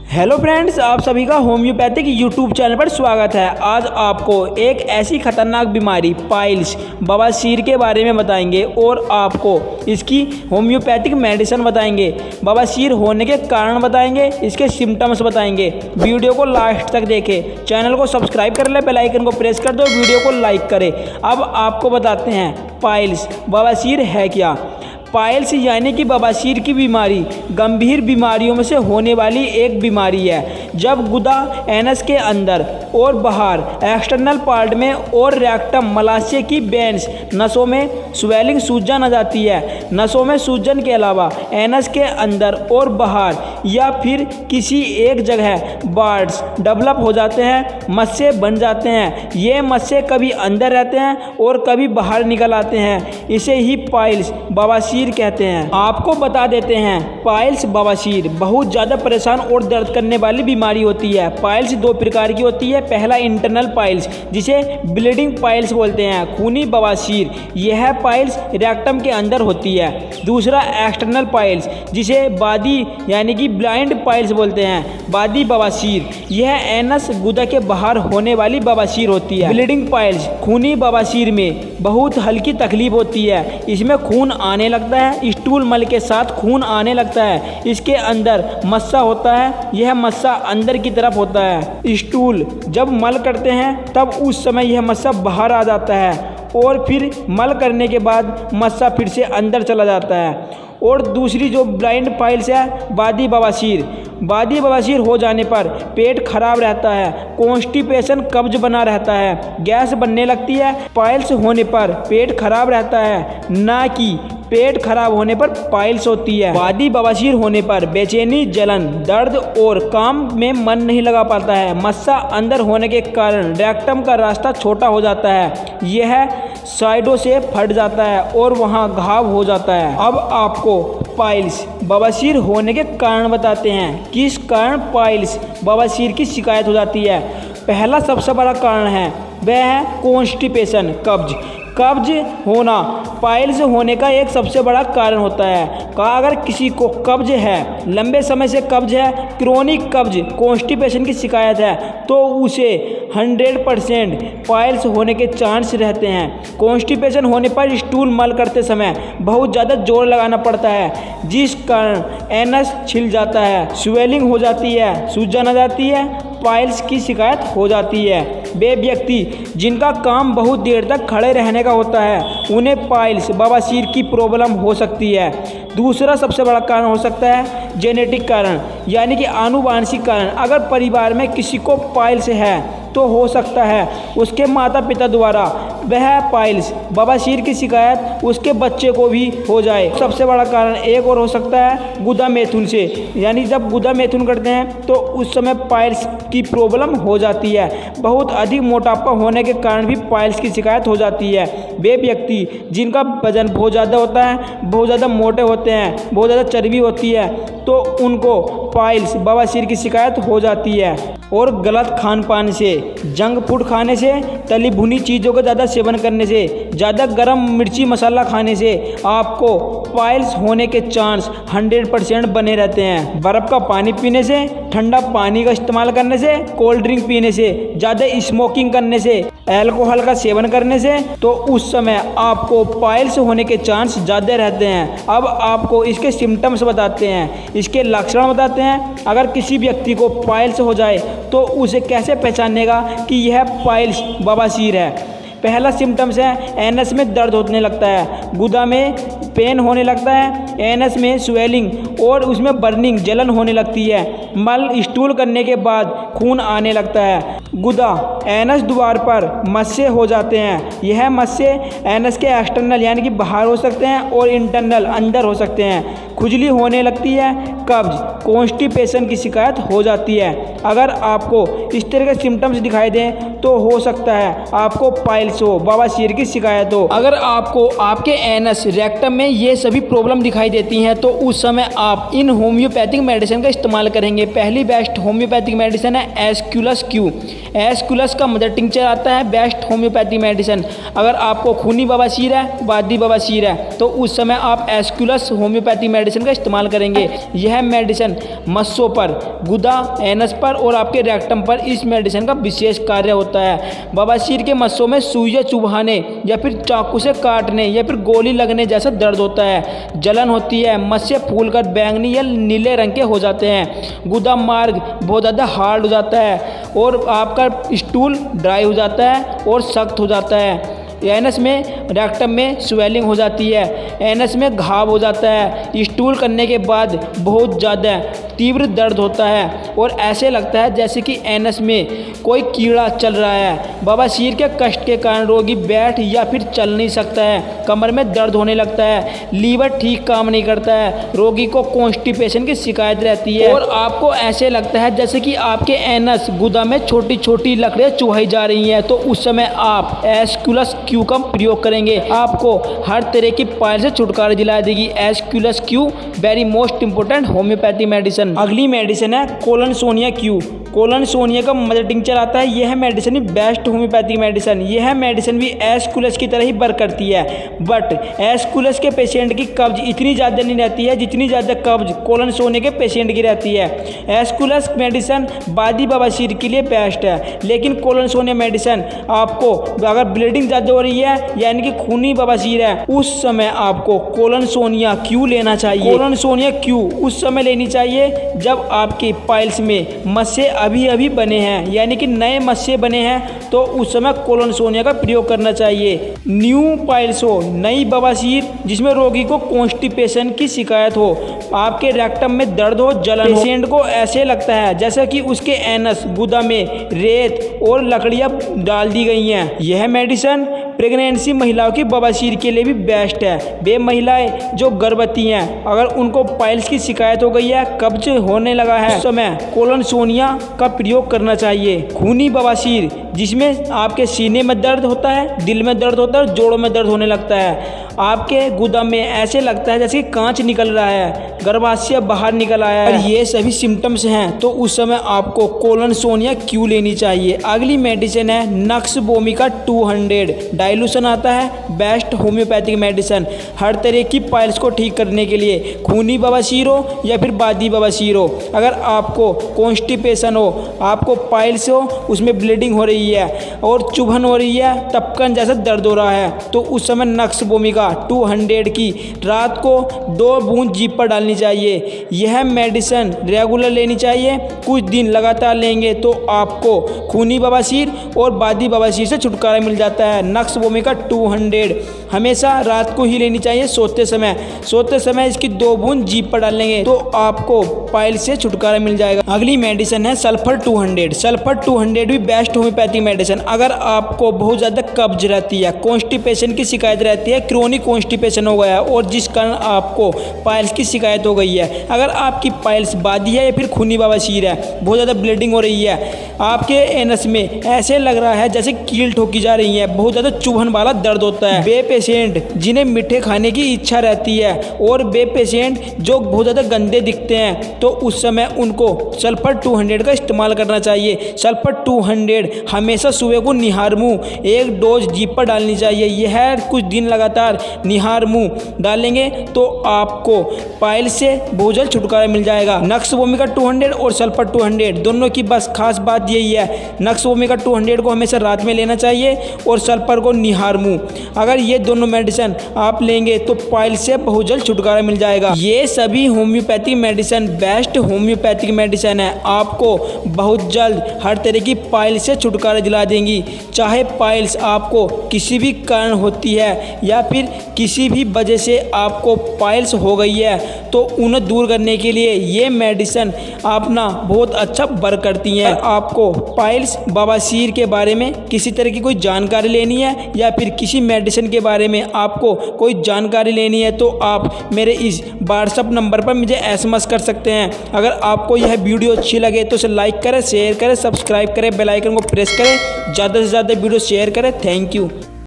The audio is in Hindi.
हेलो फ्रेंड्स, आप सभी का होम्योपैथिक यूट्यूब चैनल पर स्वागत है। आज आपको एक ऐसी खतरनाक बीमारी पाइल्स बवासीर के बारे में बताएंगे और आपको इसकी होम्योपैथिक मेडिसिन बताएंगे, बवासीर होने के कारण बताएंगे, इसके सिम्टम्स बताएंगे। वीडियो को लास्ट तक देखें, चैनल को सब्सक्राइब कर ले, बेल आइकन को प्रेस कर दो, वीडियो को लाइक करें। अब आपको बताते हैं पाइल्स बवासीर है क्या। पाइल्स यानी कि बवासीर की बीमारी गंभीर बीमारियों में से होने वाली एक बीमारी है। जब गुदा एनस के अंदर और बाहर एक्सटर्नल पार्ट में और रेक्टम मलाशय की वेन्स नसों में स्वेलिंग सूजन आ जाती है। नसों में सूजन के अलावा एनस के अंदर और बाहर या फिर किसी एक जगह बार्ड्स डेवलप हो जाते हैं, मस्से बन जाते हैं। ये मस्से कभी अंदर रहते हैं और कभी बाहर निकल आते हैं। इसे ही पाइल्स बवासीर कहते हैं। आपको बता देते हैं पाइल्स बवासीर बहुत ज़्यादा परेशान और दर्द करने वाली बीमारी होती है। पाइल्स दो प्रकार की होती है। पहला इंटरनल पाइल्स जिसे ब्लीडिंग पाइल्स बोलते हैं, खूनी बवासीर। यह पाइल्स रेक्टम के अंदर होती है। दूसरा एक्सटर्नल पाइल्स जिसे बादी यानी कि ब्लाइंड पाइल्स बोलते हैं, बादी बवासीर। यह एनस गुदा के बाहर होने वाली बवासीर होती है। ब्लीडिंग पाइल्स खूनी बवासीर में बहुत हल्की तकलीफ होती है। इसमें खून आने लगता है, स्टूल मल के साथ खून आने लगता है। इसके अंदर मस्सा होता है, यह मस्सा अंदर की तरफ होता है। स्टूल जब मल करते हैं तब उस समय यह मस्सा बाहर आ जाता है और फिर मल करने के बाद मस्सा फिर से अंदर चला जाता है। और दूसरी जो ब्लाइंड पाइल्स है बादी बवासीर। बादी बवासीर हो जाने पर पेट खराब रहता है, कॉन्स्टिपेशन कब्ज बना रहता है, गैस बनने लगती है। पाइल्स होने पर पेट खराब रहता है, ना कि पेट खराब होने पर पाइल्स होती है। बादी बवासीर होने पर बेचैनी, जलन, दर्द और काम में मन नहीं लगा पाता है। मस्सा अंदर होने के कारण रेक्टम का रास्ता छोटा हो जाता है, यह साइडों से फट जाता है और वहां घाव हो जाता है। अब आपको पाइल्स बवासीर होने के कारण बताते हैं, किस कारण पाइल्स बवासीर की शिकायत हो जाती है। पहला सबसे बड़ा कारण है वह है कॉन्स्टिपेशन, कब्ज। कब्ज होना पाइल्स होने का एक सबसे बड़ा कारण होता है। अगर किसी को कब्ज है, लंबे समय से कब्ज है, क्रोनिक कब्ज, कॉन्स्टिपेशन की शिकायत है, तो उसे 100% पाइल्स होने के चांस रहते हैं। कॉन्स्टिपेशन होने पर स्टूल मल करते समय बहुत ज़्यादा जोर लगाना पड़ता है, जिस कारण एनस छिल जाता है, स्वेलिंग हो जाती है, सूजन आ जाती है, पाइल्स की शिकायत हो जाती है। वे व्यक्ति जिनका काम बहुत देर तक खड़े रहने का होता है, उन्हें पाइल्स बवासीर की प्रॉब्लम हो सकती है। दूसरा सबसे बड़ा कारण हो सकता है जेनेटिक कारण, यानी कि आनुवांशिक कारण। अगर परिवार में किसी को पाइल्स है तो हो सकता है उसके माता पिता द्वारा वह पाइल्स बवासीर की शिकायत उसके बच्चे को भी हो जाए। सबसे बड़ा कारण एक और हो सकता है गुदा मैथुन से, यानी जब गुदा मैथुन करते हैं तो उस समय पाइल्स की प्रॉब्लम हो जाती है। बहुत अधिक मोटापा होने के कारण भी पाइल्स की शिकायत हो जाती है। वे व्यक्ति जिनका वजन बहुत ज़्यादा होता है, बहुत ज़्यादा मोटे होते हैं, बहुत ज़्यादा चर्बी होती है, तो उनको पाइल्स बवासीर की शिकायत हो जाती है। और गलत खान पान से, जंक फूड खाने से, तली भुनी चीज़ों का ज़्यादा सेवन करने से, ज़्यादा गरम मिर्ची मसाला खाने से आपको पाइल्स होने के चांस 100% बने रहते हैं। बर्फ़ का पानी पीने से, ठंडा पानी का इस्तेमाल करने से, कोल्ड ड्रिंक पीने से, ज़्यादा स्मोकिंग करने से, अल्कोहल का सेवन करने से, तो उस समय आपको पाइल्स होने के चांस ज़्यादा रहते हैं। अब आपको इसके सिम्टम्स बताते हैं, इसके लक्षण बताते हैं। अगर किसी व्यक्ति को पाइल्स हो जाए तो उसे कैसे पहचानेगा कि यह पाइल्स बवासीर है। पहला सिम्टम्स है एनस में दर्द होने लगता है, गुदा में पेन होने लगता है, एनस में स्वेलिंग और उसमें बर्निंग, जलन होने लगती है, मल स्टूल करने के बाद खून आने लगता है, गुदा एनस द्वार पर मस्से हो जाते हैं। यह मस्से एनस के एक्सटर्नल यानी कि बाहर हो सकते हैं और इंटरनल अंदर हो सकते हैं। खुजली होने लगती है, कब्ज, कॉन्स्टिपेशन की शिकायत हो जाती है। अगर आपको इस तरह के सिम्टम्स दिखाई दें तो हो सकता है आपको पाइल्स हो, बवासीर की शिकायत हो। अगर आपको आपके एनस, रेक्टम में ये सभी प्रॉब्लम दिखाई देती हैं तो उस समय आप इन होम्योपैथिक मेडिसिन का इस्तेमाल करेंगे। पहली बेस्ट होम्योपैथिक मेडिसिन है एस्क्यूलस क्यू। एस्कुलस का मदर टिंचर आता है बेस्ट होम्योपैथी मेडिसिन। अगर आपको खूनी बवासीर है, बादी बवासीर है, तो उस समय आप एस्कुलस होम्योपैथी मेडिसिन का इस्तेमाल करेंगे। यह मेडिसिन मस्सों पर, गुदा, एनस पर और आपके रेक्टम पर इस मेडिसिन का विशेष कार्य होता है। बवासीर के मस्सों में सुइयां चुभाने या फिर चाकू से काटने या फिर गोली लगने जैसा दर्द होता है, जलन होती है, मस्से फूलकर बैंगनी या नीले रंग के हो जाते हैं, गुदा मार्ग बहुत ज़्यादा हार्ड हो जाता है और आपका स्टूल ड्राई हो जाता है और सख्त हो जाता है। एनस में, रेक्टम में स्वेलिंग हो जाती है, एनस में घाव हो जाता है, स्टूल करने के बाद बहुत ज़्यादा तीव्र दर्द होता है और ऐसे लगता है जैसे कि एनस में कोई कीड़ा चल रहा है। बवासीर के कष्ट के कारण रोगी बैठ या फिर चल नहीं सकता है, कमर में दर्द होने लगता है, लीवर ठीक काम नहीं करता है, रोगी को कॉन्स्टिपेशन की शिकायत रहती है और आपको ऐसे लगता है जैसे कि आपके एनस गुदा में छोटी छोटी लकड़ियाँ चुहाई जा रही हैं। तो उस समय आप एस्कुलस क्यू का प्रयोग करेंगे, आपको हर तरह की पायल से छुटकारा दिला देगी। Aesculus Q very most important homeopathy medicine. अगली मेडिसिन है कोलनसोनिया क्यू। कोलनसोनिया का मदर टिंचर आता है। यह मेडिसिन भी बेस्ट होम्योपैथिक मेडिसिन। यह मेडिसिन भी एस्कुलस की तरह ही वर्क करती है, बट एस्कुलस के पेशेंट की कब्ज इतनी ज़्यादा नहीं रहती है जितनी ज़्यादा कब्ज कोलनसोनिया के पेशेंट की रहती है। एस्कुलस मेडिसिन बादी बवासीर के लिए बेस्ट है, लेकिन कोलनसोनिया मेडिसिन आपको अगर ब्लीडिंग ज़्यादा हो रही है यानी कि खूनी बवासीर है, उस समय आपको कोलनसोनिया क्यू लेना चाहिए। कोलनसोनिया क्यू उस समय लेनी चाहिए जब आपके पाइल्स में मस्से अभी अभी बने हैं, यानी कि नए मस्से बने हैं, तो उस समय कोलनसोनिया का प्रयोग करना चाहिए। न्यू पाइल्स हो, नई बवासीर जिसमें रोगी को कॉन्स्टिपेशन की शिकायत हो, आपके रेक्टम में दर्द हो, जलन हो, पेशेंट को ऐसे लगता है जैसा कि उसके एनस गुदा में रेत और लकड़ियां डाल दी गई हैं। यह मेडिसिन प्रेगनेंसी महिलाओं की बवासीर के लिए भी बेस्ट है। वे महिलाएं जो गर्भवती हैं, अगर उनको पाइल्स की शिकायत हो गई है, कब्ज होने लगा है, उस समय कोलनसोनिया का प्रयोग करना चाहिए। खूनी बवासीर जिसमें आपके सीने में दर्द होता है, दिल में दर्द होता है और जोड़ों में दर्द होने लगता है, आपके गुदा में ऐसे लगता है जैसे कि कांच निकल रहा है, गर्भाशय बाहर निकल आया है, ये सभी सिम्टम्स हैं, तो उस समय आपको कोलनसोनिया क्यू लेनी चाहिए। अगली मेडिसिन है नक्सवोमिका 200। डाइल्यूशन आता है बेस्ट होम्योपैथिक मेडिसिन हर तरह की पाइल्स को ठीक करने के लिए, खूनी बवासीर हो या फिर बादी बवासीर हो। अगर आपको कॉन्स्टिपेशन हो, आपको पाइल्स हो, उसमें ब्लीडिंग हो रही है और चुभन हो रही है, टपकन जैसा दर्द हो रहा है, तो उस समय नक्सवोमिका 200 की रात को 2 बूंद जीभ पर डालनी चाहिए। यह मेडिसिन रेगुलर लेनी चाहिए, कुछ दिन लगातार लेंगे तो आपको खूनी बवासीर और बादी बवासीर से छुटकारा मिल जाता है। नक्सवोमिका 200 हमेशा रात को ही लेनी चाहिए, सोते समय इसकी 2 बूंद जीभ पर डालेंगे तो आपको पाइल से छुटकारा मिल जाएगा। अगली मेडिसिन है सल्फर 200। सल्फर 200 भी बेस्ट होम्योपैथिक मेडिसिन। अगर आपको बहुत ज़्यादा कब्ज रहती है, कॉन्स्टिपेशन की शिकायत रहती है, क्रोनिक कॉन्स्टिपेशन हो गया है और जिस कारण आपको पाइल्स की शिकायत हो गई है, अगर आपकी पाइल्स बादी है या फिर खूनी बवासीर है, बहुत ज़्यादा ब्लीडिंग हो रही है, आपके एनस में ऐसे लग रहा है जैसे कील ठोकी जा रही है, बहुत ज़्यादा चुभन वाला दर्द होता है, वे पेशेंट जिन्हें मीठे खाने की इच्छा रहती है और वे पेशेंट जो बहुत ज़्यादा गंदे दिखते हैं, तो उस समय उनको सल्फर 200 का इस्तेमाल करना चाहिए। सल्फर 200 हमेशा सुबह को निहार मुँह 1 डोज जीभ पर डालनी चाहिए। यह कुछ दिन लगातार निहार मुँह डालेंगे तो आपको पाइल से बहुत जल्द छुटकारा मिल जाएगा। नक्सवोमिका 200 और सल्फर 200 दोनों की बस खास बात यही है, नक्सवोमिका 200 को हमेशा रात में लेना चाहिए और सल्फर को निहार मुँह। अगर ये दोनों मेडिसिन आप लेंगे तो पाइल से बहुत जल्द छुटकारा मिल जाएगा। ये सभी homeopathic medicine best homeopathic medicine है, आपको बहुत जल्द हर तरह की पाइल से छुटकारा दिला देंगी। चाहे पाइल्स आपको किसी भी कारण होती है या फिर किसी भी वजह से आपको पाइल्स हो गई है, तो उन्हें दूर करने के लिए ये मेडिसिन अपना बहुत अच्छा वर्क करती हैं। आपको पाइल्स बवासीर के बारे में किसी तरह की कोई जानकारी लेनी है या फिर किसी मेडिसिन के बारे में आपको कोई जानकारी लेनी है, तो आप मेरे इस व्हाट्सएप नंबर पर मुझे SMS कर सकते हैं। अगर आपको यह वीडियो अच्छी लगे तो इसे लाइक करें, शेयर करें, सब्सक्राइब करें, बेल आइकन को प्रेस करें, ज़्यादा से ज़्यादा वीडियो शेयर करें। Thank you.